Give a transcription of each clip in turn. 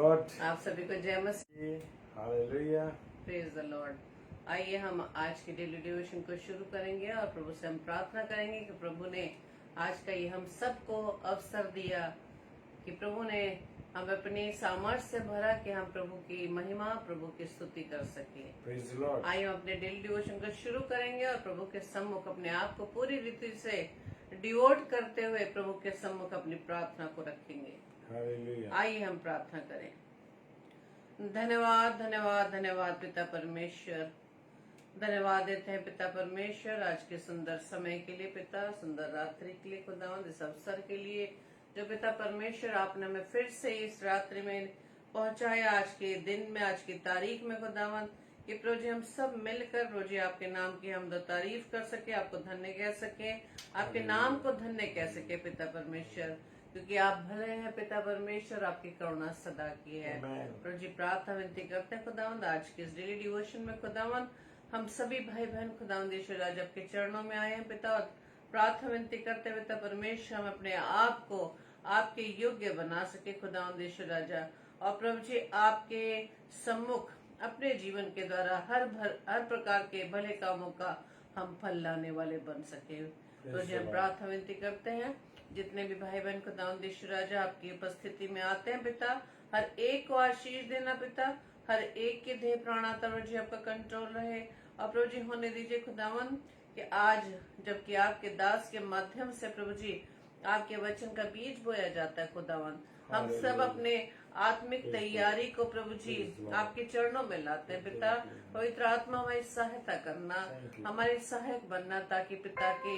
God. आप सभी को जय मसीह। हालेलुया। Praise the Lord. आइए हम आज के डेली डिवोशन को शुरू करेंगे और प्रभु से हम प्रार्थना करेंगे कि प्रभु ने आज का ये हम सबको अवसर दिया कि प्रभु ने हम अपनी सामर्थ्य से भरा कि हम प्रभु की महिमा, प्रभु की स्तुति कर सके। Praise the Lord. आइए हम अपने डेली डिवोशन को शुरू करेंगे और प्रभु के सम्मुख अपने आप को पूरी रीति से डिवोट करते हुए प्रभु के सम्मुख अपनी प्रार्थना को रखेंगे। हालेलुया। आइए हम प्रार्थना करें। धन्यवाद धन्यवाद धन्यवाद पिता परमेश्वर, धन्यवाद देते हैं पिता परमेश्वर आज के सुंदर समय के लिए, पिता सुंदर रात्रि के लिए, खुदावंद इस अवसर के लिए जो पिता परमेश्वर आपने हमें फिर से इस रात्रि में पहुंचाया, आज के दिन में, आज की तारीख में खुदावंद कि प्रभु जी हम सब मिलकर प्रभु जी आपके नाम की हम तारीफ कर सके, आपको धन्य कह सके, आपके नाम को धन्य कह सके पिता परमेश्वर, क्योंकि आप भले हैं पिता परमेश्वर, आपकी करुणा सदा की है। प्रभु जी प्रार्थना विनती करते हैं खुदावंद आज के इस डेली डिवोशन में खुदावंद हम सभी भाई बहन खुदावंद ईश्वर आज आपके चरणों में आए हैं पिता, और प्रार्थना विनती करते हैं पिता परमेश्वर हम अपने आप को आपके योग्य बना सके खुदावंद ईश्वर राजा, और प्रभु जी आपके सम्मुख अपने जीवन के द्वारा हर प्रकार के भले कामों का हम फल लाने वाले बन सके। तो जी हम प्रार्थना विनती करते हैं जितने भी भाई बहन खुदावंद ईश्वर राजा आपकी उपस्थिति में आते हैं पिता, हर एक को आशीष देना पिता, हर एक के देह प्राण आत्मा जी आपका कंट्रोल रहे, और प्रभु जी होने दीजिए खुदावंद कि आज जबकि आपके दास के माध्यम से प्रभु जी आपके वचन का बीज बोया जाता है खुदावंद, हम सब अपने आत्मिक तैयारी को प्रभु जी आपके चरणों में लाते हैं पिता। पवित्र आत्मा हमारी सहायता करना, हमारे सहायक बनना, ताकि पिता के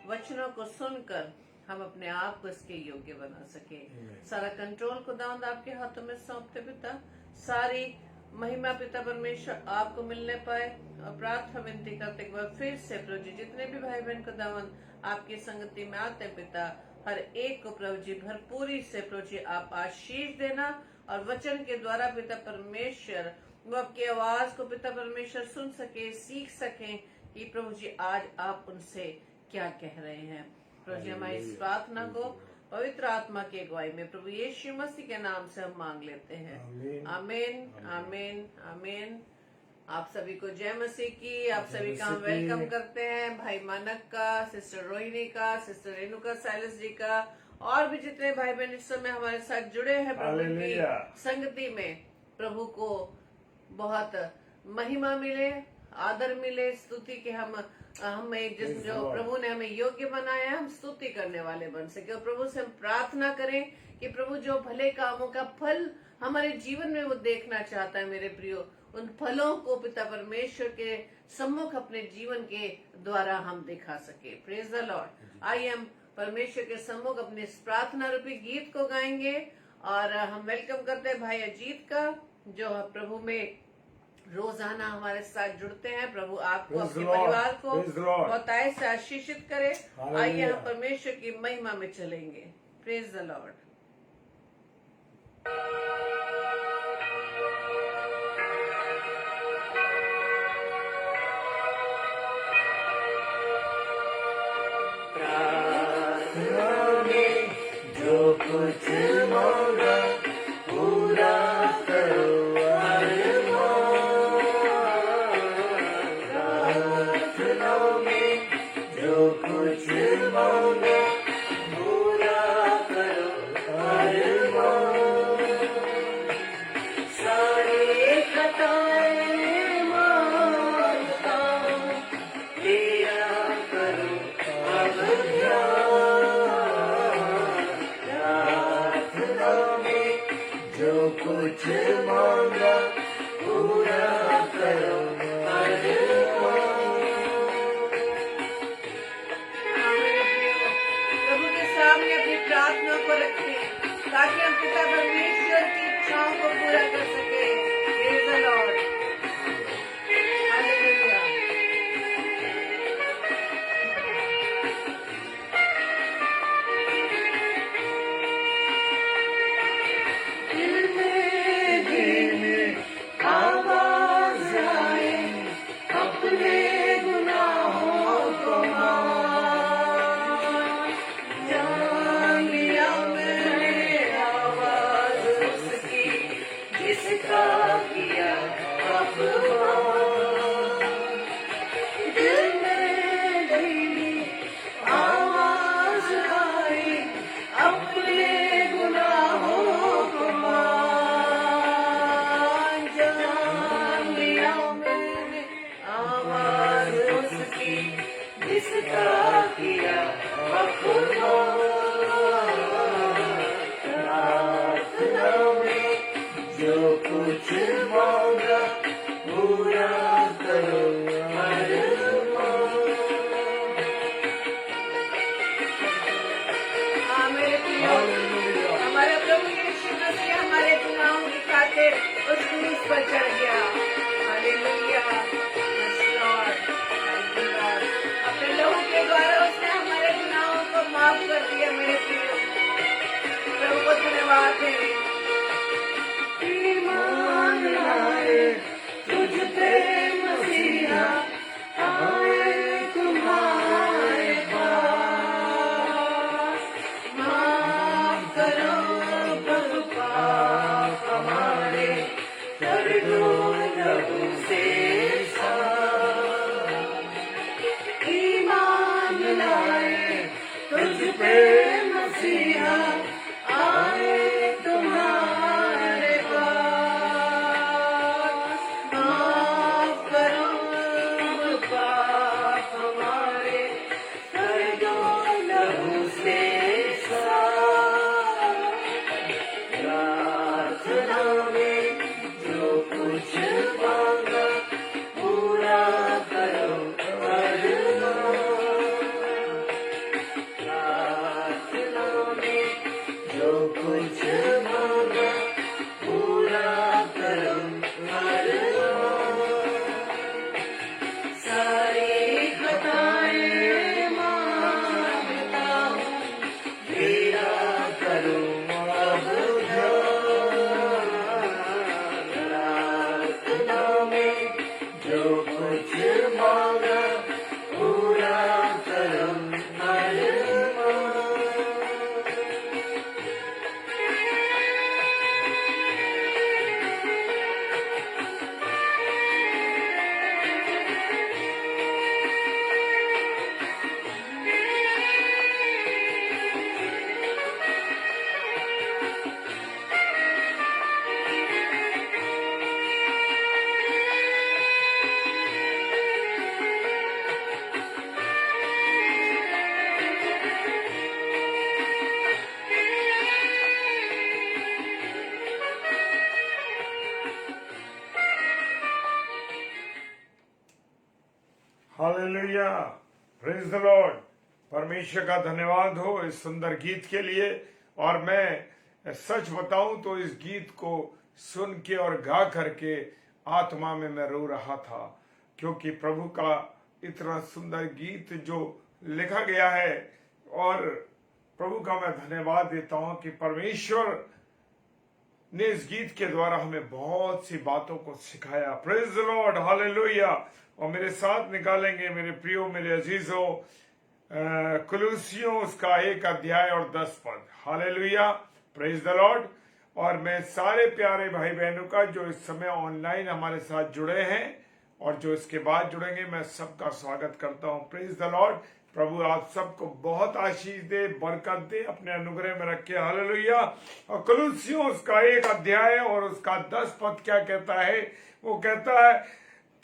वचनों को सुनकर हम अपने आप को इसके योग्य बना सके। सारा कंट्रोल खुदावंद आपके हाथों में सौंपते पिता, सारी महिमा पिता परमेश्वर आपको मिलने पाए, और प्रार्थना विनती करते एक बार फिर से प्रभु जी जितने भी भाई बहन खुदावंद आपकी संगति में आते हैं पिता, हर एक को प्रभु जी भरपूरी से प्रभु जी आप आशीष देना, और वचन के द्वारा पिता परमेश्वर वो आपकी आवाज को पिता परमेश्वर सुन सके, सीख सके कि प्रभु जी आज आप उनसे क्या कह रहे हैं। प्रभु जी हमारी इस प्रार्थना को पवित्र आत्मा की अगुवाई में प्रभु यीशु मसीह के नाम से हम मांग लेते हैं। आमीन आमीन आमीन। आप सभी को जय मसीह की। आप सभी का हम वेलकम करते हैं, भाई मानक का, सिस्टर रोहिणी का, सिस्टर रेणुका साइलस जी का, और भी जितने भाई बहन इस समय हमारे साथ जुड़े हैं प्रभु की संगति में। प्रभु को बहुत महिमा मिले, आदर मिले, स्तुति के हम जिस जो प्रभु ने हमें योग्य बनाया है हम स्तुति करने वाले बन सके, और प्रभु से हम प्रार्थना करें कि प्रभु जो भले कामों का फल हमारे जीवन में वो देखना चाहता है मेरे प्रियो, उन फलों को पिता परमेश्वर के सम्मुख अपने जीवन के द्वारा हम दिखा सके। Praise the Lord. आइए हम परमेश्वर के सम्मुख अपने इस प्रार्थना रूपी गीत को गाएंगे, और हम वेलकम करते हैं भाई अजीत का जो प्रभु में रोजाना हमारे साथ जुड़ते हैं। प्रभु आपको अपने परिवार को बहुत आय से आशीषित करे। आइए हम परमेश्वर की महिमा में चलेंगे। Praise the Lord. जो कुछ मांगा पूरा करो, प्रार्थनाओं में जो कुछ मांगा पूरा करो, सारी खताएं मांगता लिया करो अब जो कुछ मांगा पूरा करो। प्रभु के सामने अपनी प्रार्थना को रखें ताकि हम पिता परमेश्वर की इच्छाओं को पूरा कर सके। Praise the Lord. हालेलुया। आवाज आए अपने गुनाहों को जान लिया मैंने, आवाज जिसका किया अपमान। दिल में धीमी आवाज आई, अपने गुनाहों को मान। जान लिया मैंने आवाज उसकी, जिसका किया अपमान। प्रार्थना में जो कुछ मांगा पूरा करो अरमान। हाँ मेरे प्रियो, हमारे प्रभु यीशु मसीह हमारे गुनाहों की खातिर उस क्रूस पर चढ़ गया। Hallelujah, yes Lord, thank you Lord. अपने लहू के द्वारा उसने हमारे गुनाहों को माफ कर दिया। मेरे प्रियो, प्रभु को धन्यवाद है। ईमान लाए तुझ पे मसीहा, आए तुम्हारे पास। माफ करो प्रभु पाप हमारे, कर दो लहू से साफ। ईमान लाए तुझ पे मसीहा, आए तुम्हारे पास। माफ करो पाप हमारे, कर दो लहू से साफ। प्रार्थना में जो कुछ मांगा पूरा करो अरमान। प्रार्थना में जो कुछ मांगा पूरा करो अरमान। सारी खताएं मांगता हूँ, मेरा करो अब ध्यान। प्रार्थना में जो कुछ मांगा पूरा करो अरमान। Hallelujah, praise the Lord. परमेश्वर का धन्यवाद हो इस सुंदर गीत के लिए। और मैं सच बताऊं तो इस गीत को सुन के और गा करके आत्मा में मैं रो रहा था, क्योंकि प्रभु का इतना सुंदर गीत जो लिखा गया है। और प्रभु का मैं धन्यवाद देता हूं कि परमेश्वर ने इस गीत के द्वारा हमें बहुत सी बातों को सिखाया। Praise the Lord, hallelujah. और मेरे साथ निकालेंगे मेरे प्रियो, मेरे अजीजों, कुलुसियों उसका 1 अध्याय और 10 पद। Hallelujah, praise the Lord. और मैं सारे प्यारे भाई बहनों का जो इस समय ऑनलाइन हमारे साथ जुड़े हैं और जो इसके बाद जुड़ेंगे, मैं सबका स्वागत करता हूं। Praise the Lord. प्रभु आप सबको बहुत आशीष दे, बरकत दे, अपने अनुग्रह में रखे। हालेलुया। और कुलुसियों उसका 1 अध्याय और उसका 10 पद क्या कहता है? वो कहता है,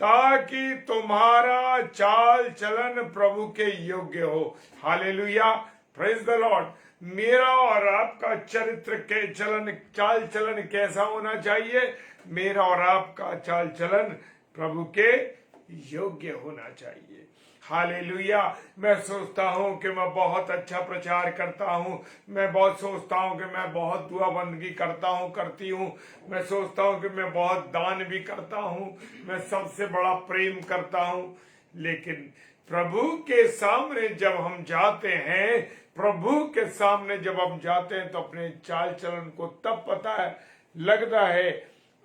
ताकि तुम्हारा चाल चलन प्रभु के योग्य हो। Hallelujah, praise the Lord. मेरा और आपका चरित्र के चाल चलन कैसा होना चाहिए? मेरा और आपका चाल चलन प्रभु के योग्य होना चाहिए। हालेलुया। मैं सोचता हूं कि मैं बहुत अच्छा प्रचार करता हूं, मैं बहुत सोचता हूं कि मैं बहुत दुआ बंदगी करती हूं, मैं सोचता हूं कि मैं बहुत दान भी करता हूं, मैं सबसे बड़ा प्रेम करता हूं। लेकिन प्रभु के सामने जब हम जाते हैं, प्रभु के सामने जब हम जाते हैं तो अपने चाल चलन को तब पता लगता है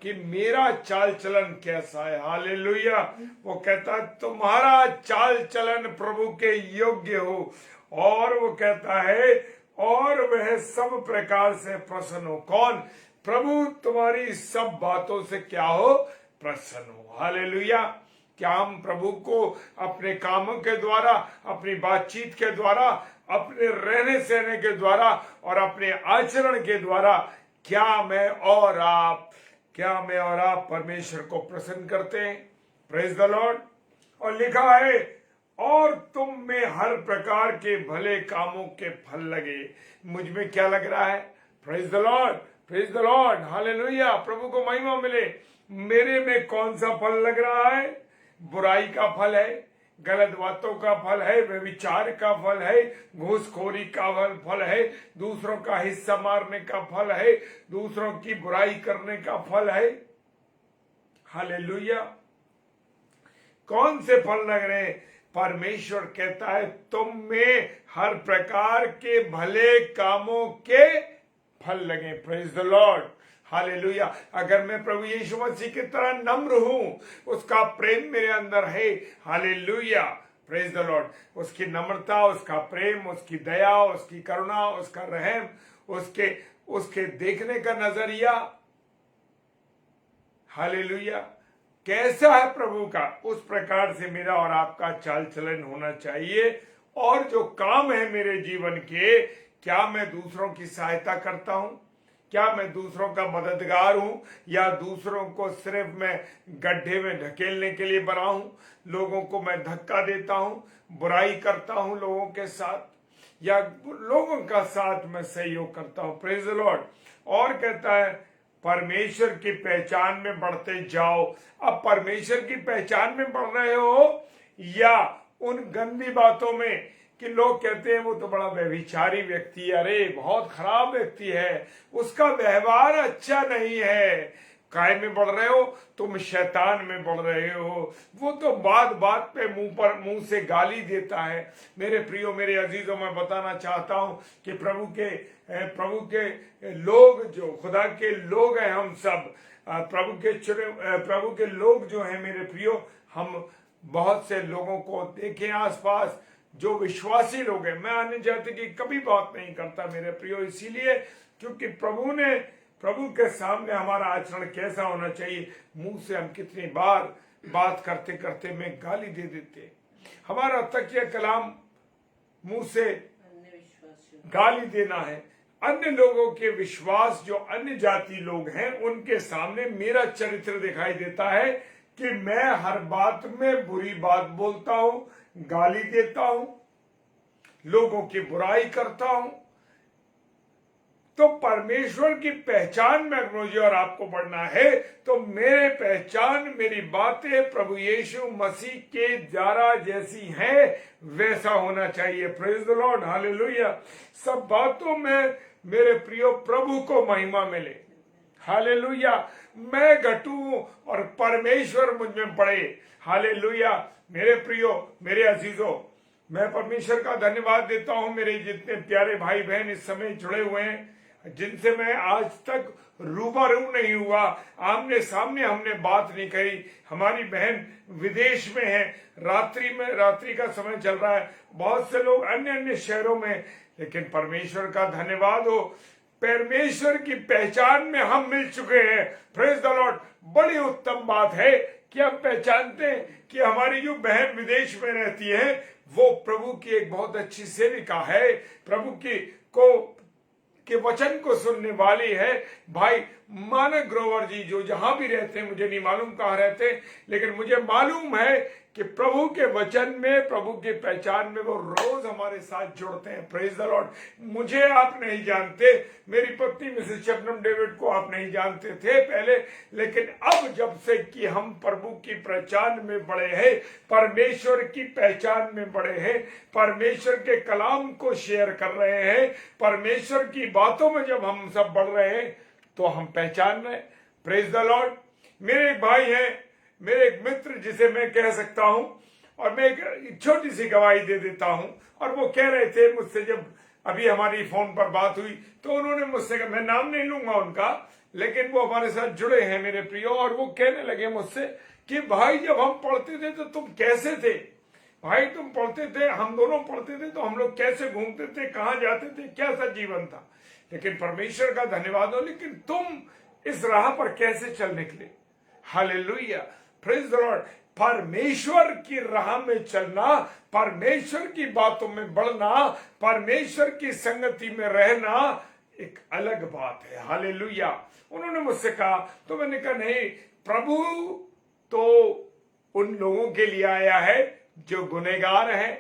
कि मेरा चाल चलन कैसा है। हालेलुया। वो कहता है तुम्हारा चाल चलन प्रभु के योग्य हो। और वो कहता है और वह सब प्रकार से प्रसन्न हो। कौन? प्रभु तुम्हारी सब बातों से क्या हो, प्रसन्न हो। हालेलुया। क्या हम प्रभु को अपने कामों के द्वारा, अपनी बातचीत के द्वारा, अपने रहने सहने के द्वारा और अपने आचरण के द्वारा क्या मैं और आप परमेश्वर को प्रसन्न करते हैं? Praise the Lord. और लिखा है, और तुम में हर प्रकार के भले कामों के फल लगे। मुझ में क्या लग रहा है? Praise the Lord, praise the Lord, hallelujah. प्रभु को महिमा मिले। मेरे में कौन सा फल लग रहा है? बुराई का फल है, गलत बातों का फल है, व्यभिचार का फल है, घूसखोरी का फल है, दूसरों का हिस्सा मारने का फल है, दूसरों की बुराई करने का फल है। हालेलुया। कौन से फल लग रहे हैं? परमेश्वर कहता है तुम में हर प्रकार के भले कामों के फल लगे। Praise the Lord, hallelujah. अगर मैं प्रभु यीशु मसीह की तरह नम्र हूं, उसका प्रेम मेरे अंदर है, हालेलुया, प्रेज द लॉर्ड, उसकी नम्रता, उसका प्रेम, उसकी दया, उसकी करुणा, उसका रहम, उसके देखने का नजरिया, हालेलुया, कैसा है प्रभु का, उस प्रकार से मेरा और आपका चाल चलन होना चाहिए। और जो काम है मेरे जीवन के, क्या मैं दूसरों की सहायता करता हूं? क्या मैं दूसरों का मददगार हूं, या दूसरों को सिर्फ मैं गड्ढे में ढकेलने के लिए बना हूं? लोगों को मैं धक्का देता हूं, बुराई करता हूं लोगों के साथ, या लोगों का साथ मैं सहयोग करता हूं? Praise the Lord. और कहता है परमेश्वर की पहचान में बढ़ते जाओ। अब परमेश्वर की पहचान में बढ़ रहे हो, या उन गंदी बातों में कि लोग कहते हैं वो तो बड़ा व्यभिचारी व्यक्ति है, अरे बहुत खराब व्यक्ति है, उसका व्यवहार अच्छा नहीं है। काय में बढ़ रहे हो? तुम शैतान में बढ़ रहे हो। वो तो बात बात पे मुंह से गाली देता है। मेरे प्रियो, मेरे अजीजों, मैं बताना चाहता हूं कि प्रभु के लोग, जो खुदा के लोग हैं, हम सब प्रभु के लोग जो हैं, मेरे प्रियो, हम बहुत से लोगों को देखें आसपास जो विश्वासी लोग हैं। मैं अन्य जाति की कभी बात नहीं करता मेरे प्रियो, इसीलिए क्योंकि प्रभु के सामने हमारा आचरण कैसा होना चाहिए। मुंह से हम कितनी बार बात करते करते में गाली दे देते। हमारा तकिया कलाम मुंह से गाली देना है। अन्य लोगों के विश्वास, जो अन्य जाति लोग हैं, उनके सामने मेरा चरित्र दिखाई देता है कि मैं हर बात में बुरी बात बोलता हूं, गाली देता हूं, लोगों की बुराई करता हूं। तो परमेश्वर की पहचान में अगर मुझे और आपको बढ़ना है, तो मेरे पहचान, मेरी बातें प्रभु यीशु मसीह के द्वारा जैसी हैं वैसा होना चाहिए। Praise the Lord, hallelujah. सब बातों में मेरे प्रियो प्रभु को महिमा मिले, हालेलुया। मैं घटूं और परमेश्वर मुझ में बढ़े, हालेलुया। मेरे प्रियो, मेरे अजीजों, मैं परमेश्वर का धन्यवाद देता हूं। मेरे जितने प्यारे भाई बहन इस समय जुड़े हुए हैं, जिनसे मैं आज तक रूबरू नहीं हुआ, आमने सामने हमने बात नहीं करी। हमारी बहन विदेश में है, रात्रि का समय चल रहा है, बहुत से लोग अन्य अन्य शहरों में, लेकिन परमेश्वर का धन्यवाद हो, परमेश्वर की पहचान में हम मिल चुके हैं। Praise the Lord. बड़ी उत्तम बात है कि हम पहचानते हैं कि हमारी जो बहन विदेश में रहती है, वो प्रभु की एक बहुत अच्छी सेविका है, प्रभु के वचन को सुनने वाली है। भाई मानक ग्रोवर जी, जो जहां भी रहते हैं, मुझे नहीं मालूम कहाँ रहते, लेकिन मुझे मालूम है कि प्रभु के वचन में, प्रभु की पहचान में वो रोज हमारे साथ जुड़ते हैं। Praise the Lord. मुझे आप नहीं जानते, मेरी पत्नी मिसेस शबनम डेविड को आप नहीं जानते थे पहले, लेकिन अब जब से कि हम प्रभु की पहचान में बढ़े हैं, परमेश्वर की पहचान में बढ़े हैं, परमेश्वर के कलाम को शेयर कर रहे हैं, परमेश्वर की बातों में जब हम सब बढ़ रहे हैं, तो हम पहचान रहे। Praise the Lord. मेरे एक भाई हैं, मेरे एक मित्र, जिसे मैं कह सकता हूं, और मैं एक छोटी सी गवाही दे देता हूं। और वो कह रहे थे मुझसे, जब अभी हमारी फोन पर बात हुई, तो उन्होंने मुझसे कहा, मैं नाम नहीं लूंगा उनका, लेकिन वो हमारे साथ जुड़े हैं मेरे प्रियो, और वो कहने लगे मुझसे कि भाई जब हम पढ़ते थे तो तुम कैसे थे? भाई तुम पढ़ते थे, हम दोनों पढ़ते थे, तो हम लोग कैसे घूमते थे, कहाँ जाते थे, कैसा जीवन था? लेकिन परमेश्वर का धन्यवाद हो। लेकिन तुम इस राह पर कैसे चल निकले? Hallelujah, praise the Lord. परमेश्वर की राह में चलना, परमेश्वर की बातों में बढ़ना, परमेश्वर की संगति में रहना एक अलग बात है। हालेलुया। उन्होंने मुझसे कहा, तो मैंने कहा नहीं, प्रभु तो उन लोगों के लिए आया है जो गुनहगार हैं,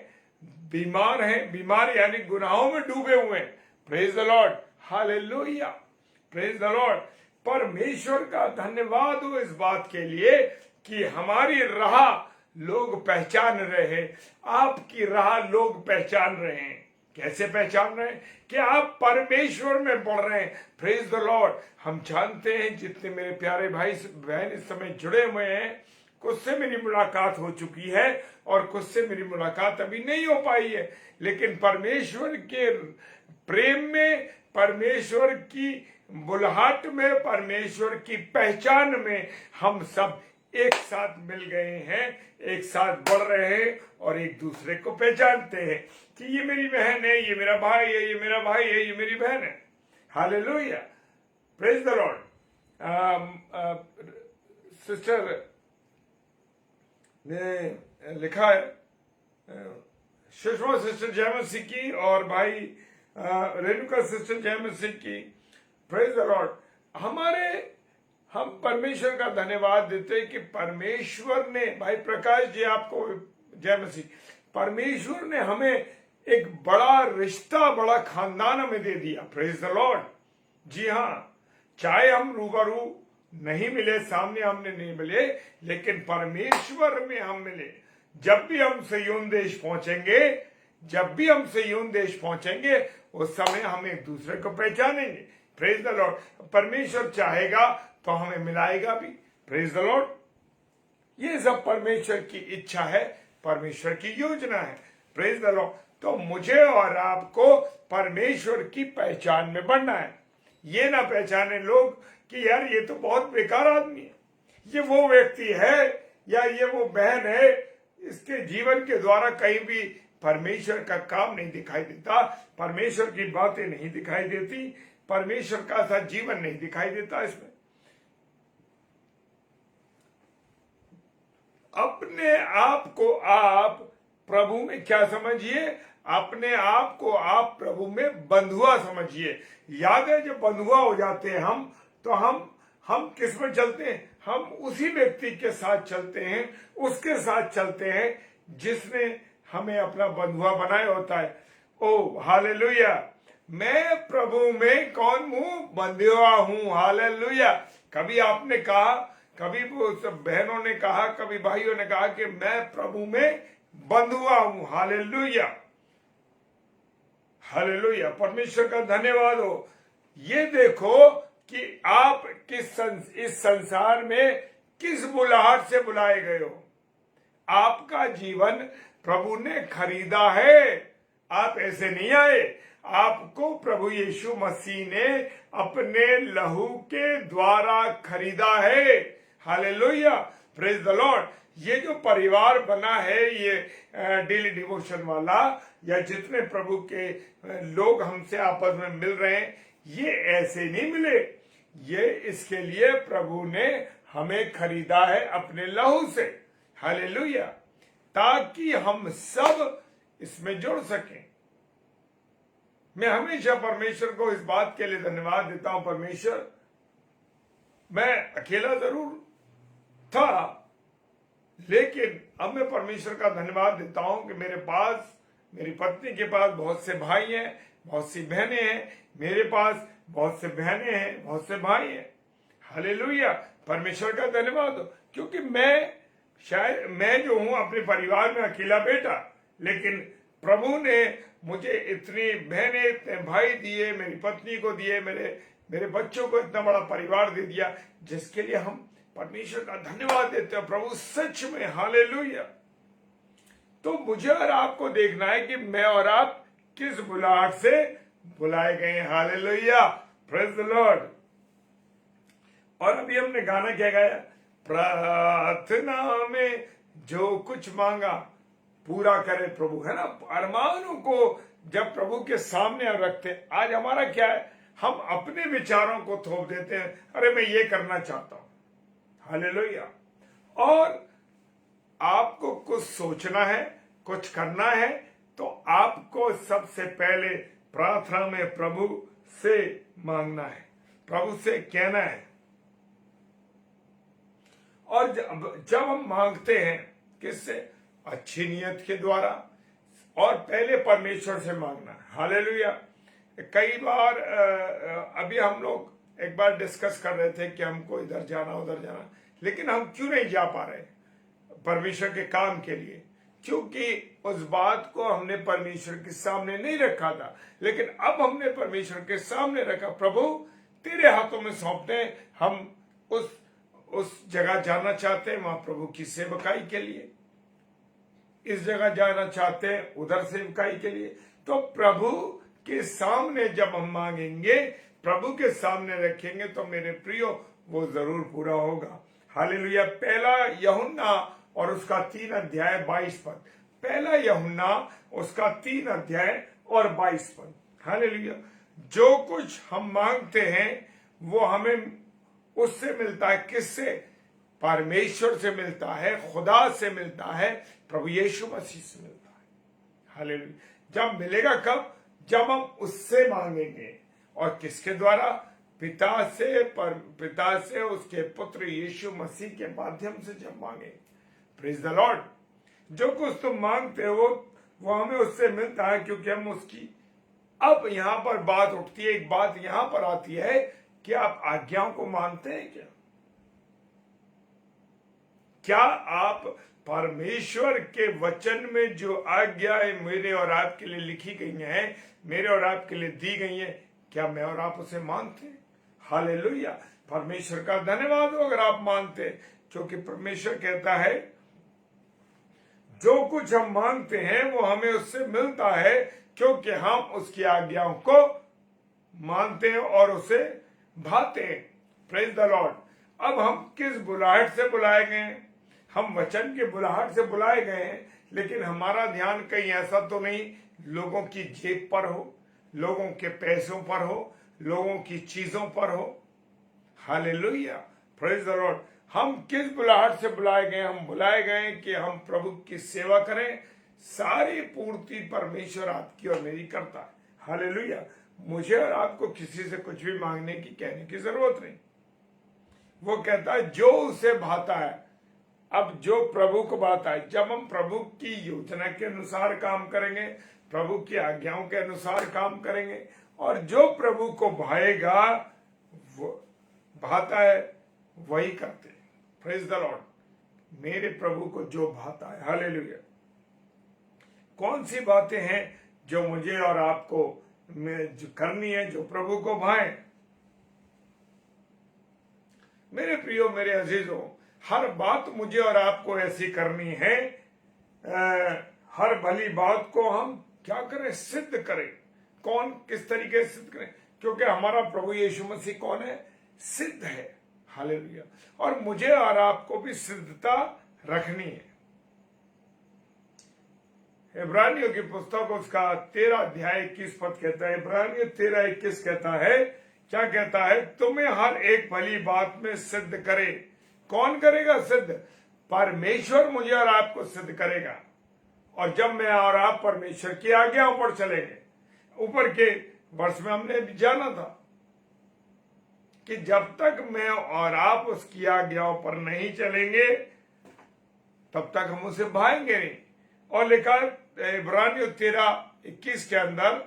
बीमार हैं, बीमार यानी गुनाहों में डूबे हुए हैं। Praise the Lord, hallelujah, praise the Lord. परमेश्वर का धन्यवाद हो इस बात के लिए कि हमारी राह लोग पहचान रहे हैं, आपकी राह लोग पहचान रहे हैं। कैसे पहचान रहे हैं? कि आप परमेश्वर में बढ़ रहे हैं। Praise the Lord. हम जानते हैं, जितने मेरे प्यारे भाई बहन इस समय जुड़े हुए हैं, कुछ से मेरी मुलाकात हो चुकी है और कुछ से मेरी मुलाकात अभी नहीं हो पाई है, लेकिन परमेश्वर के प्रेम में, परमेश्वर की बुलाहट में, परमेश्वर की पहचान में हम सब एक साथ मिल गए हैं, एक साथ बढ़ रहे हैं और एक दूसरे को पहचानते हैं कि ये मेरी बहन है, ये मेरा भाई है, ये मेरा भाई है, ये मेरी बहन है। Hallelujah, praise the Lord. Sister ने लिखा है, सुषमा सिस्टर जय मसीह की और भाई रेणुका सिस्टर जय मसीह की। Praise the Lord. हम परमेश्वर का धन्यवाद देते हैं कि परमेश्वर ने, भाई प्रकाश जी आपको जय मसीह, परमेश्वर ने हमें एक बड़ा रिश्ता, बड़ा खानदान हमें दे दिया। Praise the Lord. जी हाँ, चाहे हम रूबरू नहीं मिले, सामने हमने नहीं मिले, लेकिन परमेश्वर में हम मिले। जब भी हम सिय्योन देश पहुंचेंगे, उस समय हम एक दूसरे को पहचानेंगे। Praise the Lord. परमेश्वर चाहेगा तो हमें मिलाएगा भी। Praise the Lord. ये सब परमेश्वर की इच्छा है, परमेश्वर की योजना है। Praise the Lord. तो मुझे और आपको परमेश्वर की पहचान में बढ़ना है। ये ना पहचाने लोग कि यार ये तो बहुत बेकार आदमी है, ये वो व्यक्ति है या ये वो बहन है, इसके जीवन के द्वारा कहीं भी परमेश्वर का काम नहीं दिखाई देता, परमेश्वर की बातें नहीं दिखाई देती, परमेश्वर का सा जीवन नहीं दिखाई देता इसमें। अपने आप को आप प्रभु में क्या समझिए? अपने आप को आप प्रभु में बंधुआ समझिए। याद है, जब बंधुआ हो जाते हैं हम, तो हम किस में चलते हैं? हम उसी व्यक्ति के साथ चलते हैं, उसके साथ चलते हैं जिसने हमें अपना बंधुआ बनाया होता है। ओ हालेलुया। मैं प्रभु में कौन हूं? बंधुआ हूं। हालेलुया। कभी आपने कहा, कभी वो सब बहनों ने कहा, कभी भाइयों ने कहा कि मैं प्रभु में बंधुआ हूं। Hallelujah, hallelujah. परमेश्वर का धन्यवाद हो। ये देखो कि आप इस संसार में किस बुलाहट से बुलाए गए हो। आपका जीवन प्रभु ने खरीदा है। आप ऐसे नहीं आए, आपको प्रभु यीशु मसीह ने अपने लहू के द्वारा खरीदा है। Hallelujah, praise the Lord. ये जो परिवार बना है, ये डेली डिवोशन वाला, या जितने प्रभु के लोग हमसे आपस में मिल रहे हैं, ये ऐसे नहीं मिले। ये इसके लिए प्रभु ने हमें खरीदा है अपने लहू से। हालेलुया, ताकि हम सब इसमें जुड़ सकें। मैं हमेशा परमेश्वर को इस बात के लिए धन्यवाद देता हूं। परमेश्वर, मैं अकेला जरूर था, लेकिन अब मैं परमेश्वर का धन्यवाद देता हूं कि मेरे पास, मेरी पत्नी के पास बहुत से भाई हैं, बहुत सी बहनें हैं, मेरे पास बहुत से बहनें हैं, बहुत से भाई हैं। हालेलुया, परमेश्वर का धन्यवाद हो। क्योंकि मैं जो हूं अपने परिवार में अकेला बेटा, लेकिन प्रभु ने मुझे इतनी बहनें, इतने भाई दिए, मेरी पत्नी को दिए, मेरे बच्चों को इतना बड़ा परिवार दे दिया, जिसके लिए हम परमेश्वर का धन्यवाद देते हैं। प्रभु सच में, हालेलुया। तो मुझे और आपको देखना है कि मैं और आप किस बुलाहट से बुलाए गए हैं। Hallelujah, praise the Lord. और अभी हमने गाना क्या गाया? प्रार्थना में जो कुछ मांगा पूरा करे प्रभु, है ना। अरमानों को जब प्रभु के सामने हम रखते हैं, आज हमारा क्या है? हम अपने विचारों को थोप देते हैं, अरे मैं ये करना चाहता हूं। हालेलुया। और आपको कुछ सोचना है, कुछ करना है, तो आपको सबसे पहले प्रार्थना में प्रभु से मांगना है, प्रभु से कहना है। और जब हम मांगते हैं किससे? अच्छी नियत के द्वारा, और पहले परमेश्वर से मांगना। हालेलुया। कई बार अभी हम लोग एक बार डिस्कस कर रहे थे कि हमको इधर जाना उधर जाना, लेकिन हम क्यों नहीं जा पा रहे परमेश्वर के काम के लिए? क्योंकि उस बात को हमने परमेश्वर के सामने नहीं रखा था, लेकिन अब हमने परमेश्वर के सामने रखा। प्रभु तेरे हाथों में सौंपते, हम उस जगह जाना चाहते हैं, वहां प्रभु की सेवकाई के लिए, इस जगह जाना चाहते हैं, उधर सेवकाई के लिए। तो प्रभु के सामने जब हम मांगेंगे, प्रभु के सामने रखेंगे, तो मेरे प्रियो वो जरूर पूरा होगा। हालेलुया। पहला यूहन्ना और उसका 3 अध्याय 22 पद। पहला यूहन्ना उसका 3 अध्याय और 22 पद। हालेलुया। जो कुछ हम मांगते हैं वो हमें उससे मिलता है। किससे? परमेश्वर से मिलता है, खुदा से मिलता है, प्रभु यीशु मसीह से मिलता है। हालेलुया। जब मिलेगा कब? जब हम उससे मांगेंगे। और किसके द्वारा? पिता से उसके पुत्र यीशु मसीह के माध्यम से जब मांगे। Praise the Lord. जो कुछ तुम मांगते हो वो हमें उससे मिलता है, क्योंकि हम उसकी। अब यहां पर बात उठती है, एक बात यहां पर आती है कि आप आज्ञाओं को मानते हैं क्या? क्या आप परमेश्वर के वचन में जो आज्ञाएं मेरे और आपके लिए लिखी गई हैं, मेरे और आपके लिए दी गई हैं, क्या मैं और आप उसे मानते हैं? हालेलुया। परमेश्वर का धन्यवाद हो अगर आप मानते हैं, क्योंकि परमेश्वर कहता है जो कुछ हम मांगते हैं वो हमें उससे मिलता है, क्योंकि हम उसकी आज्ञाओं को मानते हैं और उसे भाते हैं। Praise the Lord. अब हम किस बुलाहट से बुलाए गए हैं? हम वचन के बुलाहट से बुलाए गए हैं, लेकिन हमारा ध्यान कहीं ऐसा तो नहीं लोगों की जेब पर हो, लोगों के पैसों पर हो, लोगों की चीजों पर हो। हालेलुया। Praise the Lord. हम किस बुलाहट से बुलाए गए? हम बुलाए गए कि हम प्रभु की सेवा करें। सारी पूर्ति परमेश्वर आपकी और मेरी करता है। हालेलुया। मुझे और आपको किसी से कुछ भी मांगने की, कहने की जरूरत नहीं। वो कहता है जो उसे भाता है। अब जो प्रभु को भाता है, जब हम प्रभु की योजना के अनुसार काम करेंगे, प्रभु की आज्ञाओं के अनुसार काम करेंगे, और जो प्रभु को भाएगा, वो भाता है, वही करते हैं। Praise the Lord. मेरे प्रभु को जो भाता है। हालेलुया। कौन सी बातें हैं जो मुझे और आपको जो करनी है, जो प्रभु को भाए? मेरे प्रियो, मेरे अजीजों, हर बात मुझे और आपको ऐसी करनी है, हर भली बात को हम क्या करें? सिद्ध करें। कौन किस तरीके से सिद्ध करें? क्योंकि हमारा प्रभु यीशु मसीह कौन है? सिद्ध है। हालेलुया। और मुझे और आपको भी सिद्धता रखनी है। इब्रानियों की पुस्तक उसका 13 अध्याय 21 पद कहता है, इब्रानियों 13:21 कहता है, क्या कहता है? तुम्हें हर एक भली बात में सिद्ध करे। कौन करेगा सिद्ध? परमेश्वर मुझे और आपको सिद्ध करेगा। और जब मैं और आप परमेश्वर की आज्ञाओं पर चलेंगे, ऊपर के वर्ष में हमने जाना था कि जब तक मैं और आप उसकी आज्ञाओं पर नहीं चलेंगे, तब तक हम उसे भाएंगे नहीं। और लिखा इब्रानियों 13:21 के अंदर,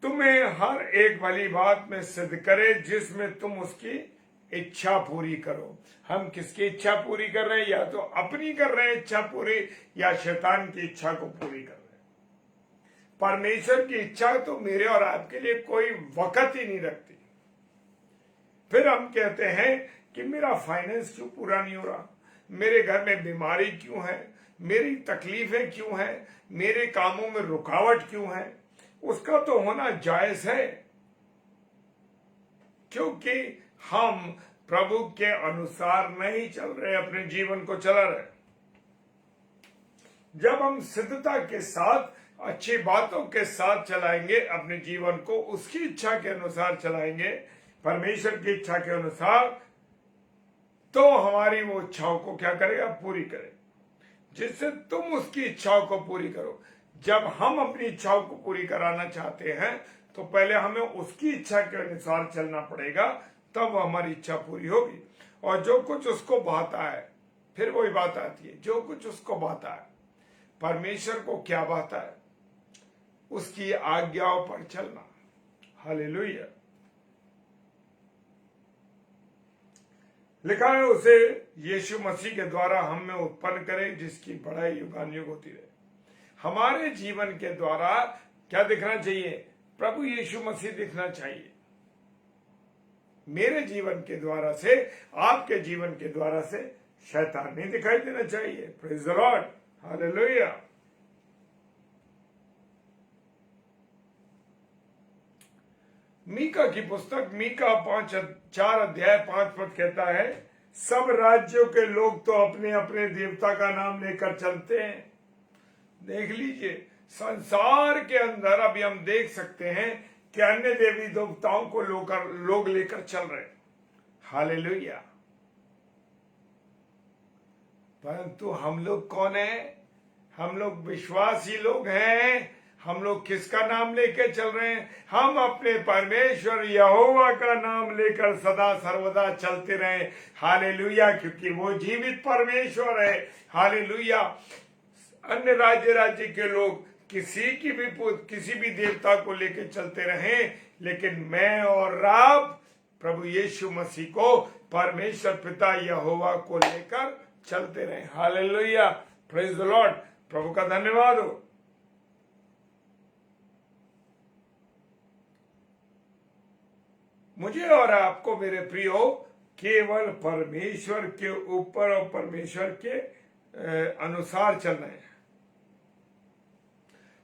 तुम्हें हर एक भली बात में सिद्ध करे जिसमें तुम उसकी इच्छा पूरी करो। हम किसकी इच्छा पूरी कर रहे हैं? या तो अपनी कर रहे हैं इच्छा पूरी, या शैतान की इच्छा को पूरी कर रहे हैं। परमेश्वर की इच्छा तो मेरे और आपके लिए कोई वक्त ही नहीं रखती। फिर हम कहते हैं कि मेरा फाइनेंस क्यों पूरा नहीं हो रहा, मेरे घर में बीमारी क्यों है, मेरी तकलीफें क्यों हैं, मेरे कामों में रुकावट क्यों है? उसका तो होना जायज है, क्योंकि हम प्रभु के अनुसार नहीं चल रहे, अपने जीवन को चला रहे। जब हम सिद्धता के साथ अच्छी बातों के साथ चलाएंगे, अपने जीवन को उसकी इच्छा के अनुसार चलाएंगे, परमेश्वर की इच्छा के अनुसार, तो हमारी वो इच्छाओं को क्या करेगा, पूरी करे, जिससे तुम उसकी इच्छाओं को पूरी करो। जब हम अपनी इच्छाओं को पूरी कराना चाहते हैं तो पहले हमें उसकी इच्छा के अनुसार चलना पड़ेगा, तब हमारी इच्छा पूरी होगी। और जो कुछ उसको भाता है, फिर वही बात आती है, जो कुछ उसको भाता है, परमेश्वर को क्या भाता है, उसकी आज्ञाओं पर चलना। हालेलुया। लिखा है, उसे यीशु मसीह के द्वारा हम में उत्पन्न करे, जिसकी बड़ाई युगानुयुग होती रहे। हमारे जीवन के द्वारा क्या दिखना चाहिए, प्रभु यीशु मसीह दिखना चाहिए। मेरे जीवन के द्वारा से, आपके जीवन के द्वारा से शैतान नहीं दिखाई देना चाहिए। Praise the Lord, hallelujah. Micah की पुस्तक, मीका 4:5 कहता है, सब राज्यों के लोग तो अपने अपने देवता का नाम लेकर चलते हैं। देख लीजिए, संसार के अंदर अभी हम देख सकते हैं कि अन्य देवी देवताओं को लोग लेकर चल रहे हैं। हालेलुया। परंतु हम लोग कौन है? हम लोग विश्वासी लोग हैं। हम लोग किसका नाम लेके चल रहे हैं? हम अपने परमेश्वर यहोवा का नाम लेकर सदा सर्वदा चलते रहे। हालेलुया, क्योंकि वो जीवित परमेश्वर है। हालेलुया। अन्य राज्य के लोग किसी भी देवता को लेके चलते रहे, लेकिन मैं और आप प्रभु यीशु मसीह को, परमेश्वर पिता यहोवा को लेकर चलते रहे। Hallelujah, praise the Lord. प्रभु का धन्यवाद हो। मुझे और आपको मेरे प्रियो केवल परमेश्वर के ऊपर और परमेश्वर के अनुसार चलना है।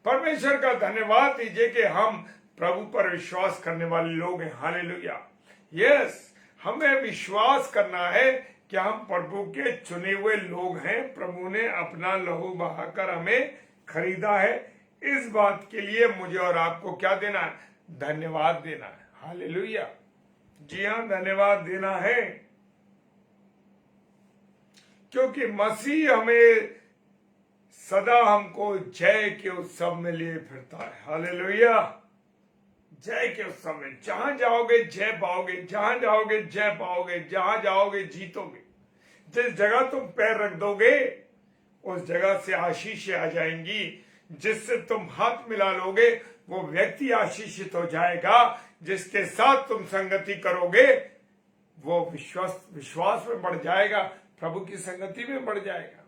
परमेश्वर का धन्यवाद दीजिए कि हम प्रभु पर विश्वास करने वाले लोग हैं। हालेलुया। यस, हमें विश्वास करना है कि हम प्रभु के चुने हुए लोग हैं। प्रभु ने अपना लहू बहाकर हमें खरीदा है। इस बात के लिए मुझे और आपको क्या देना है? धन्यवाद देना है। हालेलुया। जी हाँ, धन्यवाद देना है, क्योंकि मसीह हमें सदा हमको जय के उत्सव में लिए फिरता है। हालेलुया। जय के उत्सव में जहां जाओगे जय पाओगे, जहां जाओगे जय पाओगे, जहां जाओगे जीतोगे। जिस जगह तुम पैर रख दोगे उस जगह से आशीषें आ जाएंगी। जिससे तुम हाथ मिला लोगे वो व्यक्ति आशीषित हो जाएगा। जिसके साथ तुम संगति करोगे वो विश्वास में बढ़ जाएगा, प्रभु की संगति में बढ़ जाएगा।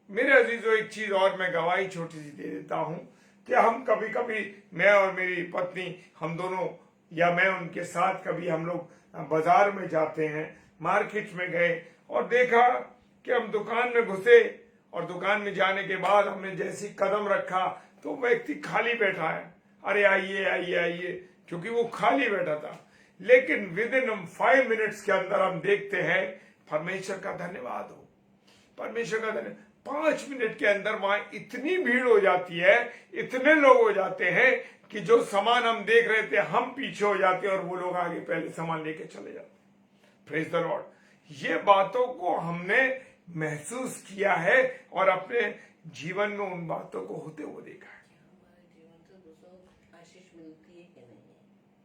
मेरे अजीजों, एक चीज और मैं गवाही छोटी सी दे देता हूं कि हम कभी कभी, मैं और मेरी पत्नी, हम दोनों या मैं उनके साथ, कभी हम लोग बाजार में जाते हैं, मार्केट में गए और देखा कि हम दुकान में घुसे और दुकान में जाने के बाद हमने जैसी कदम रखा तो व्यक्ति खाली बैठा है। अरे आइए आइए आइए, क्योंकि वो खाली बैठा था। लेकिन विद इन 5 मिनट्स के अंदर हम देखते हैं, परमेश्वर का धन्यवाद हो, परमेश्वर का धन्यवाद, 5 मिनट के अंदर वहां इतनी भीड़ हो जाती है, इतने लोग हो जाते हैं कि जो सामान हम देख रहे थे हम पीछे हो जाते हैं और वो लोग आगे पहले सामान लेके चले जाते। Praise the Lord. ये बातों को हमने महसूस किया है और अपने जीवन में उन बातों को होते हुए देखा है।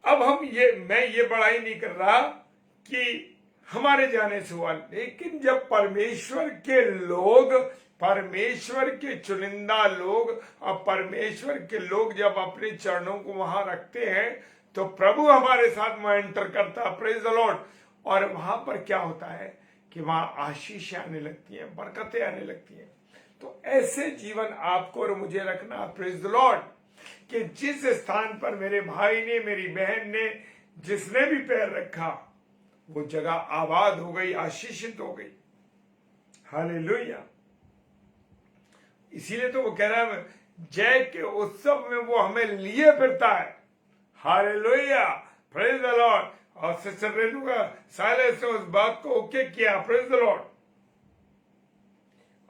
अब मैं ये बड़ाई नहीं कर रहा कि हमारे जाने से हुआ, लेकिन जब परमेश्वर के लोग, परमेश्वर के चुनिंदा लोग और परमेश्वर के लोग जब अपने चरणों को वहां रखते हैं तो प्रभु हमारे साथ वहां एंटर करता। Praise the Lord. और वहां पर क्या होता है कि वहां आशीष आने लगती है, बरकतें आने लगती हैं। तो ऐसे जीवन आपको और मुझे रखना। Praise the Lord. कि जिस स्थान पर मेरे भाई ने, मेरी बहन ने, जिसने भी पैर रखा वो जगह आबाद हो गई, आशीषित हो गई। हालेलुया। इसीलिए तो वो कह रहा है, जय के उत्सव में वो हमें लिए फिरता है। Hallelujah, praise the Lord. और सिस्टर रेणुका साइलेंस ने उस बात को ओके किया। Praise the Lord.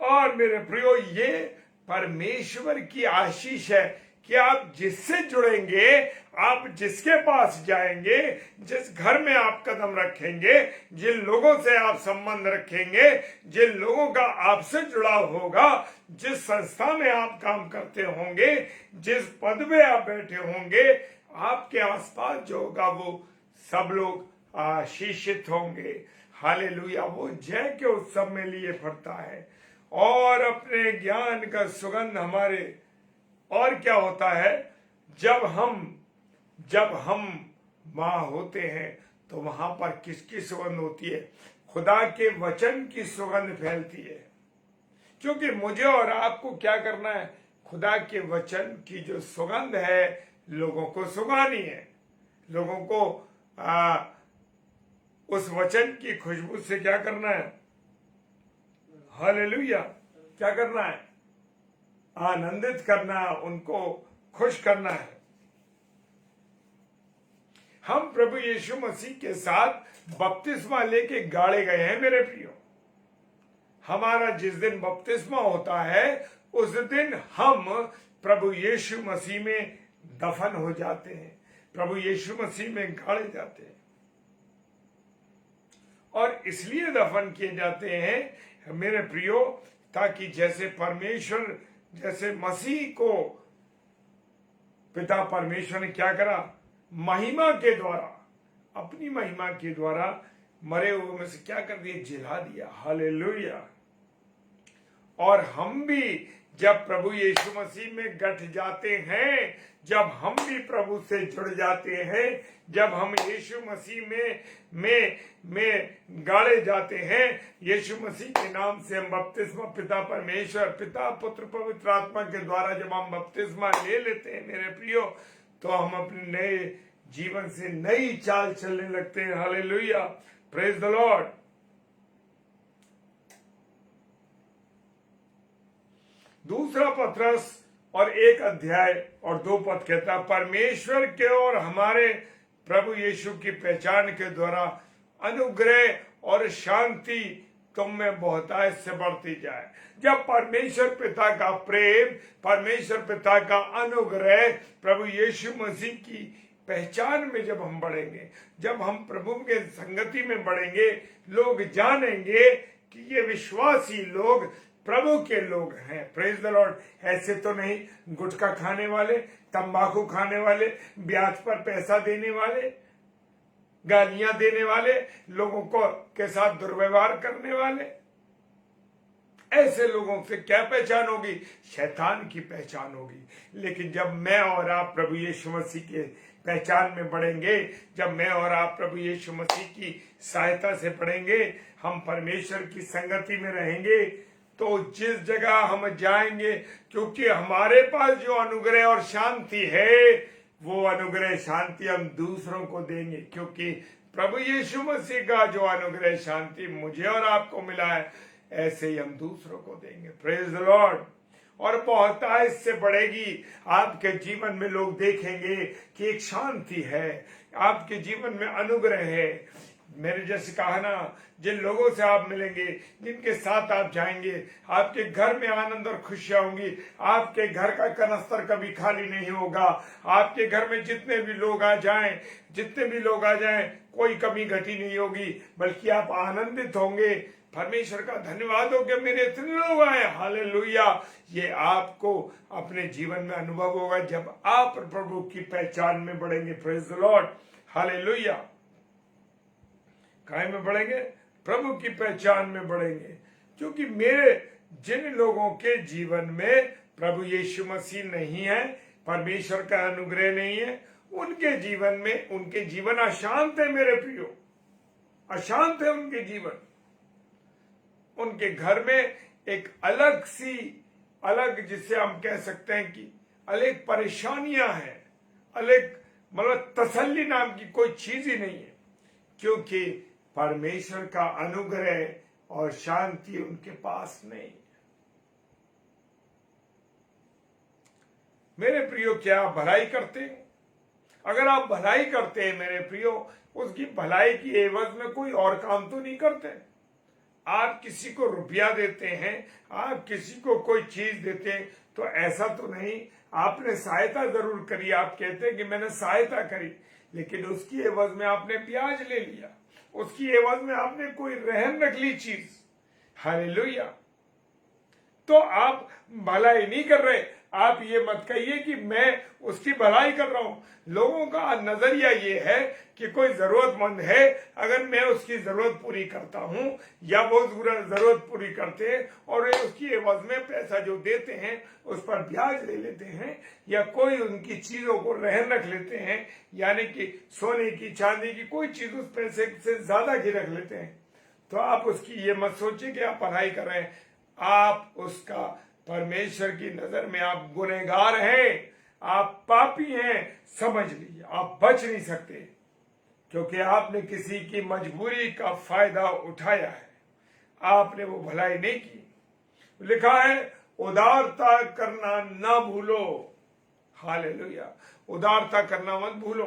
और मेरे प्रियो, ये परमेश्वर की आशीष है कि आप जिससे जुड़ेंगे, आप जिसके पास जाएंगे, जिस घर में आप कदम रखेंगे, जिन लोगों से आप संबंध रखेंगे, जिन लोगों का आपसे जुड़ाव होगा, जिस संस्था में आप काम करते होंगे, जिस पद में आप बैठे होंगे, आपके आसपास जो होगा वो सब लोग आशीषित होंगे। हालेलुया। वो जय के उत्सव में लिए पड़ता है और अपने ज्ञान का सुगंध हमारे। और क्या होता है, जब हम मां होते हैं तो वहां पर किसकी सुगंध होती है? खुदा के वचन की सुगंध फैलती है। क्योंकि मुझे और आपको क्या करना है? खुदा के वचन की जो सुगंध है लोगों को सुगानी है। लोगों को उस वचन की खुशबू से क्या करना है? हालेलुया। क्या करना है? आनंदित करना, उनको खुश करना है। हम प्रभु यीशु मसीह के साथ बपतिस्मा लेके गाड़े गए हैं मेरे प्रियो। हमारा जिस दिन बपतिस्मा होता है उस दिन हम प्रभु यीशु मसीह में दफन हो जाते हैं, प्रभु यीशु मसीह में गाड़े जाते हैं। और इसलिए दफन किए जाते हैं मेरे प्रियो, ताकि जैसे परमेश्वर, जैसे मसीह को पिता परमेश्वर ने क्या करा? महिमा के द्वारा, अपनी महिमा के द्वारा मरे हुए में से क्या कर दिया? जिला दिया। हालेलुया। और हम भी जब प्रभु यीशु मसीह में गठ जाते हैं, जब हम भी प्रभु से जुड़ जाते हैं, जब हम यीशु मसीह में गाड़े जाते हैं, यीशु मसीह के नाम से हम बपतिस्मा पिता परमेश्वर, पिता पुत्र पवित्र आत्मा के द्वारा जब हम बपतिस्मा ले लेते हैं मेरे प्रियो, तो हम अपने नए जीवन से नई चाल चलने लगते हैं। हालेलुया। Praise the Lord. दूसरा पत्रस और 1 अध्याय और 2 पद कहता है, परमेश्वर के और हमारे प्रभु यीशु की पहचान के द्वारा अनुग्रह और शांति तुम में बहुतायत से बढ़ती जाए। जब परमेश्वर पिता का प्रेम, परमेश्वर पिता का अनुग्रह, प्रभु यीशु मसीह की पहचान में जब हम बढ़ेंगे, जब हम प्रभु के संगति में बढ़ेंगे, लोग जानेंगे कि ये विश्वासी लोग प्रभु के लोग हैं। Praise the Lord. ऐसे तो नहीं गुटखा खाने वाले, तंबाकू खाने वाले, ब्याज पर पैसा देने वाले, गालियां देने वाले, लोगों को के साथ दुर्व्यवहार करने वाले। ऐसे लोगों से क्या पहचान होगी? शैतान की पहचान होगी। लेकिन जब मैं और आप प्रभु यीशु मसीह के पहचान में बढ़ेंगे, जब मैं और आप प्रभु यीशु मसीह की सहायता से बढ़ेंगे, हम परमेश्वर की संगति में रहेंगे, तो जिस जगह हम जाएंगे, क्योंकि हमारे पास जो अनुग्रह और शांति है, वो अनुग्रह शांति हम दूसरों को देंगे। क्योंकि प्रभु यीशु मसीह का जो अनुग्रह शांति मुझे और आपको मिला है, ऐसे ही हम दूसरों को देंगे। Praise the Lord. और बहुतायत से बढ़ेगी। आपके जीवन में लोग देखेंगे कि एक शांति है, आपके जीवन में अनुग्रह है। मेरे जैसे कहा ना, जिन लोगों से आप मिलेंगे, जिनके साथ आप जाएंगे, आपके घर में आनंद और खुशियां होंगी। आपके घर का कनस्तर कभी खाली नहीं होगा। आपके घर में जितने भी लोग आ जाएं, कोई कमी घटी नहीं होगी, बल्कि आप आनंदित होंगे। परमेश्वर का धन्यवाद हो कि मेरे इतने लोग आए। हालेलुया। ये आपको अपने जीवन में अनुभव होगा जब आप प्रभु की पहचान में बढ़ेंगे। Praise the Lord. हालेलुया। काय में बढ़ेंगे? प्रभु की पहचान में बढ़ेंगे। क्योंकि मेरे जिन लोगों के जीवन में प्रभु यीशु मसीह नहीं है, परमेश्वर का अनुग्रह नहीं है, उनके जीवन अशांत है मेरे प्रियो, अशांत है उनके जीवन। उनके घर में एक अलग जिसे हम कह सकते हैं कि अलग परेशानियां हैं, अलग मतलब तसल्ली नाम की कोई चीज ही नहीं है। क्योंकि परमेश्वर का अनुग्रह और शांति उनके पास नहीं। मेरे प्रियो, क्या आप भलाई करते हैं? अगर आप भलाई करते हैं मेरे प्रियो, उसकी भलाई की एवज में कोई और काम तो नहीं करते। आप किसी को रुपया देते हैं, आप किसी को कोई चीज देते हैं, तो ऐसा तो नहीं आपने सहायता जरूर करी, आप कहते हैं कि मैंने सहायता करी, लेकिन उसकी एवज में आपने ब्याज ले लिया, उसकी एवज में आपने कोई रहन रख ली चीज। हालेलुया। तो आप भलाई नहीं कर रहे। आप ये मत कहिए कि मैं उसकी भलाई कर रहा हूं। लोगों का नजरिया ये है कि कोई जरूरतमंद है, अगर मैं उसकी जरूरत पूरी करता हूं या वो जरूरत पूरी करते हैं और उसकी एवज में पैसा जो देते हैं उस पर ब्याज ले लेते हैं, या कोई उनकी चीजों को रहन रख लेते हैं, यानी कि सोने की चांदी की कोई चीज उस पैसे से ज्यादा की रख लेते हैं, तो आप उसकी ये मत सोचिए कि आप भलाई कर रहे हैं। आप उसका परमेश्वर की नजर में आप गुनहगार हैं, आप पापी हैं, समझ लीजिए आप बच नहीं सकते, क्योंकि आपने किसी की मजबूरी का फायदा उठाया है, आपने वो भलाई नहीं की। लिखा है उदारता करना ना भूलो। हालेलुया। उदारता करना मत भूलो।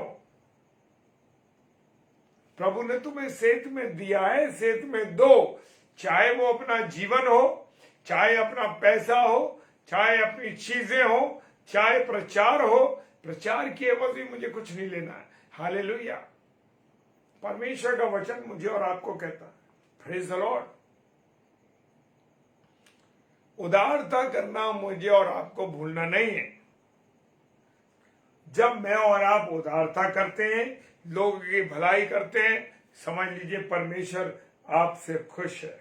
प्रभु ने तुम्हें सेत में दिया है, सेत में दो, चाहे वो अपना जीवन हो, चाहे अपना पैसा हो, चाहे अपनी चीजें हो, चाहे प्रचार हो। प्रचार की एवज भी मुझे कुछ नहीं लेना है। हालेलुया। परमेश्वर का वचन मुझे और आपको कहता है, प्रेज द लॉर्ड, उदारता करना मुझे और आपको भूलना नहीं है। जब मैं और आप उदारता करते हैं, लोगों की भलाई करते हैं, समझ लीजिए परमेश्वर आपसे खुश है,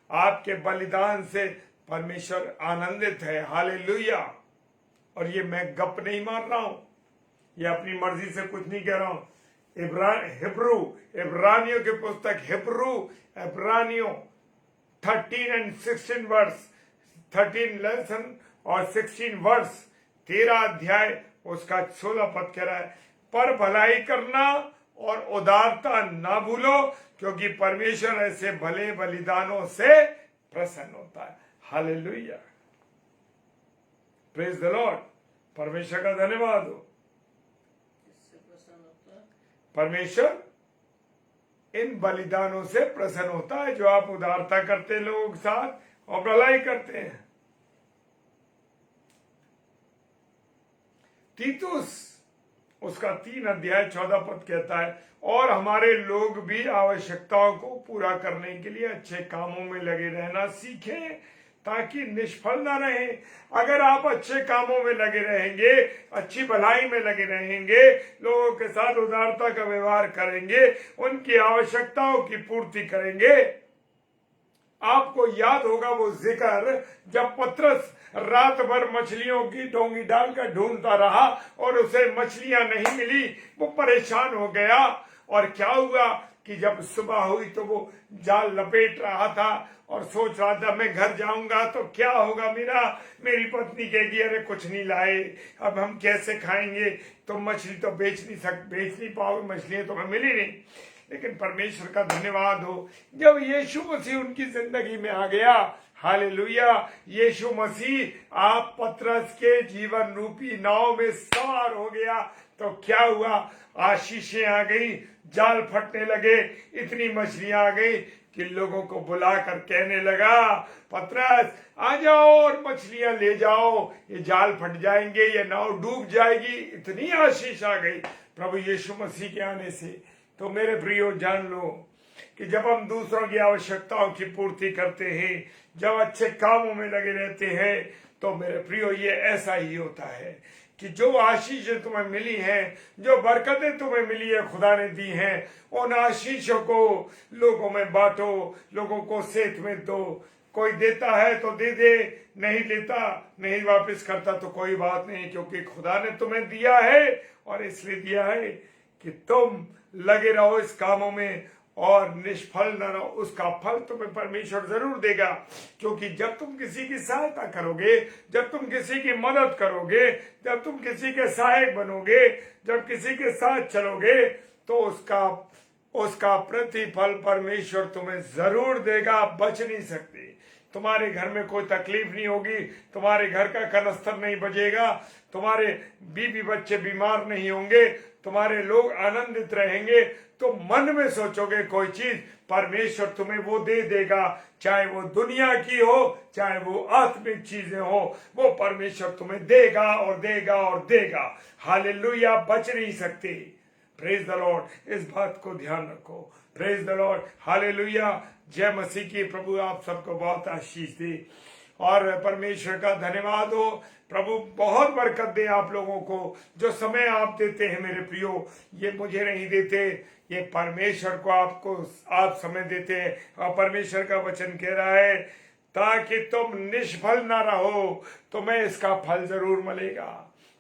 आपके बलिदान से परमेश्वर आनंदित है। हालेलुया। और ये मैं गप नहीं मार रहा हूं, ये अपनी मर्जी से कुछ नहीं कह रहा हूं। इब्रानियों की पुस्तक इब्रानियों 13 and 16 वर्स, 13 लेसन और 16 वर्स, 13 अध्याय उसका 16 पद कह रहा है, पर भलाई करना और उदारता ना भूलो, क्योंकि परमेश्वर ऐसे भले बलिदानों से प्रसन्न होता है। हालेलुया। Praise the Lord. परमेश्वर का धन्यवाद हो। परमेश्वर इन बलिदानों से प्रसन्न होता है जो आप उदारता करते हैं लोगों के साथ और भलाई करते हैं। तीतुस उसका 3 अध्याय 14 पद कहता है, और हमारे लोग भी आवश्यकताओं को पूरा करने के लिए अच्छे कामों में लगे रहना सीखें, ताकि निष्फल ना रहे। अगर आप अच्छे कामों में लगे रहेंगे, अच्छी भलाई में लगे रहेंगे, लोगों के साथ उदारता का व्यवहार करेंगे, उनकी आवश्यकताओं की पूर्ति करेंगे। आपको याद होगा वो जिक्र जब पतरस रात भर मछलियों की डोंगी डालकर ढूंढता रहा और उसे मछलियां नहीं मिली, वो परेशान हो गया। और क्या हुआ कि जब सुबह हुई तो वो जाल लपेट रहा था और सोच रहा था मैं घर जाऊंगा तो क्या होगा, मेरी पत्नी कहेगी अरे कुछ नहीं लाए, अब हम कैसे खाएंगे, तो मछली तो बेच नहीं पाओगे, मछलियां तो हमें मिली नहीं। लेकिन परमेश्वर का धन्यवाद हो, जब यीशु मसीह उनकी जिंदगी में आ गया, हालेलुया, यीशु मसीह आप पतरस के जीवन रूपी नाव में सवार हो गया, तो क्या हुआ, आशीषें आ गई, जाल फटने लगे, इतनी मछलियां आ गई कि लोगों को बुलाकर कहने लगा, पतरस आ जाओ और मछलियां ले जाओ, ये जाल फट जाएंगे, ये नाव डूब जाएगी। इतनी आशीष आ गई प्रभु यीशु मसीह के आने से। तो मेरे प्रियो जान लो कि जब हम दूसरों की आवश्यकताओं की पूर्ति करते हैं, जब अच्छे कामों में लगे रहते हैं, तो मेरे प्रियो ये ऐसा ही होता है कि जो आशीषें तुम्हें मिली हैं, जो बरकतें तुम्हें मिली है, खुदा ने दी हैं, उन आशीषों को लोगों में बांटो, लोगों को सेत में दो। कोई देता है तो दे दे, नहीं लेता, नहीं वापस करता तो कोई बात नहीं, क्योंकि खुदा ने तुम्हें दिया है और इसलिए दिया है कि तुम लगे रहो इस कामों में और निष्फल न रहो। उसका फल तुम्हें परमेश्वर जरूर देगा, क्योंकि जब तुम किसी की सहायता करोगे, जब तुम किसी की मदद करोगे, जब तुम किसी के सहायक बनोगे, जब किसी के साथ चलोगे, तो उसका प्रतिफल परमेश्वर तुम्हें जरूर देगा। बच नहीं सकते। तुम्हारे घर में कोई तकलीफ नहीं होगी, तुम्हारे घर का कनस्तर नहीं बजेगा, तुम्हारे बीवी बच्चे बीमार नहीं होंगे, तुम्हारे लोग आनंदित रहेंगे तो मन में सोचोगे कोई चीज, परमेश्वर तुम्हें वो दे देगा, चाहे वो दुनिया की हो चाहे वो आत्मिक चीजें हो, वो परमेश्वर तुम्हें देगा और देगा और देगा। हालेलुया, बच नहीं सकते। प्रेज द लॉर्ड, इस बात को ध्यान रखो। प्रेज द लॉर्ड, हालेलुया, जय मसीह की। प्रभु आप सबको बहुत आशीष दे और परमेश्वर का धन्यवाद हो। प्रभु बहुत बरकत दे आप लोगों को। जो समय आप देते हैं मेरे प्रियो, ये मुझे नहीं देते, ये परमेश्वर को आपको आप समय देते हैं। और परमेश्वर का वचन कह रहा है ताकि तुम निष्फल ना रहो, तुम्हें इसका फल जरूर मिलेगा,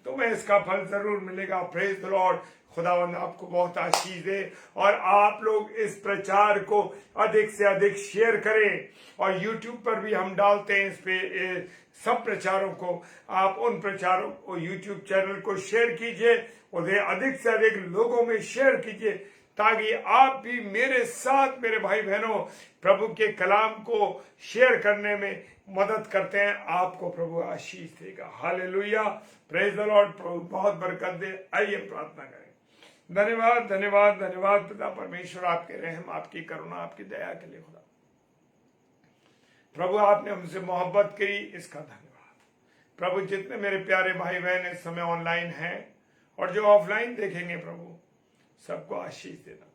तुम्हें इसका फल जरूर मिलेगा। प्रेज द लॉर्ड, खुदावंद आपको बहुत आशीष दे और आप लोग इस प्रचार को अधिक से अधिक शेयर करें। और YouTube पर भी हम डालते हैं इस पे सब प्रचारों को, आप उन प्रचारों को YouTube चैनल को शेयर कीजिए, उन्हें अधिक से अधिक लोगों में शेयर कीजिए, ताकि आप भी मेरे साथ मेरे भाई बहनों प्रभु के कलाम को शेयर करने में मदद करते हैं। आपको प्रभु आशीष देगा। Hallelujah, praise the Lord. प्रभु बहुत बरकत दे। आइए प्रार्थना करें। धन्यवाद धन्यवाद धन्यवाद पिता परमेश्वर, आपके रहम, आपकी करुणा, आपकी दया के लिए खुदा। प्रभु आपने हमसे मोहब्बत की, इसका धन्यवाद। प्रभु जितने मेरे प्यारे भाई बहन इस समय ऑनलाइन हैं और जो ऑफलाइन देखेंगे, प्रभु सबको आशीष देना।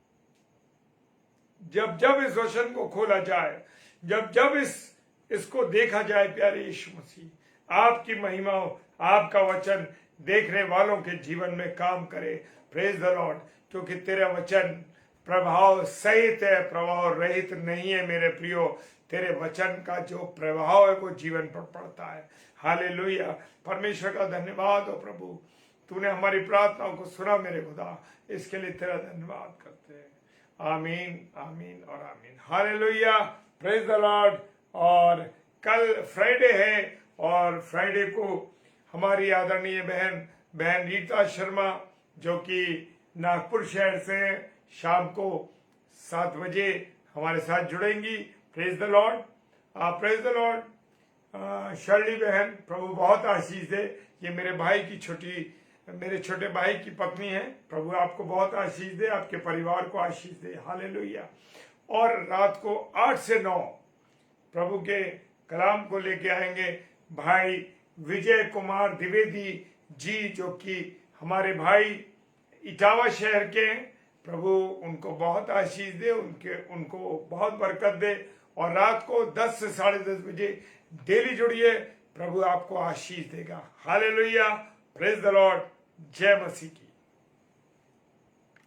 जब जब इस वचन को खोला जाए, जब जब इसको देखा जाए, प्यारे यीशु मसीह, आपकी महिमा हो, आपका वचन देखने वालों के जीवन में काम करे। प्रेज द लॉर्ड, क्योंकि तेरा वचन प्रभाव सहित है, प्रभाव रहित नहीं है। मेरे प्रियो, तेरे वचन का जो प्रभाव है वो जीवन पर पड़ता है। हालेलुया, परमेश्वर का धन्यवाद हो प्रभु, तूने हमारी प्रार्थनाओं को सुना मेरे खुदा, इसके लिए तेरा धन्यवाद करते हैं। आमीन आमीन और आमीन। Hallelujah, praise the Lord. और कल फ्राइडे है और फ्राइडे को हमारी आदरणीय बहन रीता शर्मा, जो कि नागपुर शहर से, शाम को 7 बजे हमारे साथ जुड़ेंगी। Praise the Lord, praise the Lord. Shirley बहन, प्रभु बहुत आशीष दे। ये मेरे छोटे भाई की पत्नी है। प्रभु आपको बहुत आशीष दे, आपके परिवार को आशीष दे। हालेलुया। और रात को 8 से 9 प्रभु के कलाम को लेके आएंगे भाई विजय कुमार द्विवेदी जी, जो कि हमारे भाई इटावा शहर के हैं। प्रभु उनको बहुत आशीष दे, उनको बहुत बरकत दे। और रात को 10 से 10:30 बजे डेली जुड़िए, प्रभु आपको आशीष देगा। हालेलुया, प्रेज द लॉर्ड, जय मसीह की।